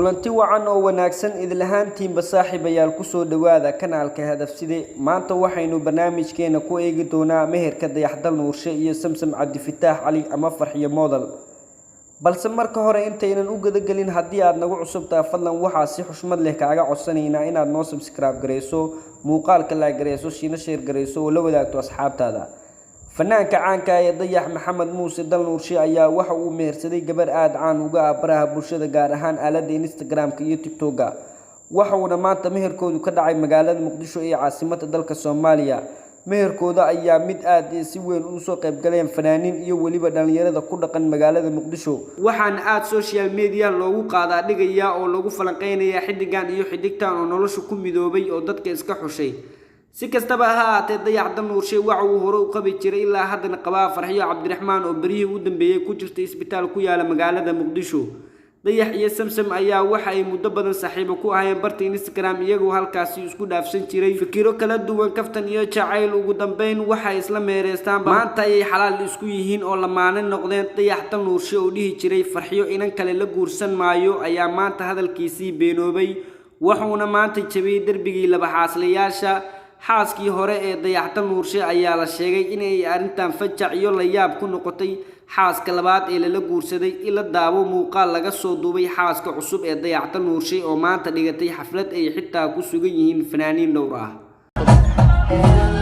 kulanti wacan oo wanaagsan idil ahaantiinba saaxiibayaal ku soo dhawaada kanaalka hadafside maanta waxaynu barnaamijkeena ku eegi doonaa meherka dayaxdal nuurshe iyo samsam cabdifataax cali ama farxiyo model balse marka hore intaynan u gadagelin haddii aad nagu cusubtaa fadlan waxaa si xushmad leh kaaga codsanaynaa inaad noo subscribe gareyso muuqaalka la gareyso shiina share gareyso oo la wadaagto asxaabtaada fanaanka caanka ah ee dayax maxamed muuse dal nuurshe ayaa waxa uu mehersaday gabar aad caan uga ah baraha bulshada gaar ahaan aaladda Instagram-ka iyo TikTok-ga waxa uu maanta meherkoodu ka dhacay magaalada Muqdisho ee caasimadda dalka Soomaaliya meherkooda ayaa mid aad si weyn u soo qayb galeen fanaaniin iyo waliba dhalinyarada ku dhaqan magaalada Muqdisho waxaan aad social media loogu qaadaa dhigaya oo lagu falanqeynaya xidigan iyo xidigtan oo nolosha ku midoobay oo dadka iska xushay si kastaba ha ahaatee dayaxdal nuurshe waxa uu hore u qabi jiray ilaa haddana qabaa farxiyo cabdiraxmaan oo barihii u dambeeyay ku jirtay isbitaal ku yaala magaalada Muqdisho dayax iyo samsam ayaa waxa ay muddo badan saaxiibo ku ahayeen barta Instagram iyagoo halkaasi isku dhaafsan jiray fikiro kala duwan kaftan iyo jacayl ugu dambeyn waxa isla meereystaan maanta ay xalaal isku yihiin oo lamaane noqdeen dayaxdal nuurshe oo dhihi jiray farxiyo inan kale la guursan maayo ayaa maanta hadalkiisii beenoobay wuxuuna maanta jabiyay darbigii laba xaaslayaasha xaaskii hore ee dayaxdal nuurshe ayaa la sheegay in ay arintan fajac iyo la yaab ku noqotay xaaska labaad ee la guursaday ila daabo muuqaal laga soo duubay xaaska cusub ee dayaxdal nuurshe oo maanta dhigatay xaflad ay xitaa ku sugan yihiin fanaaniin dhowr ah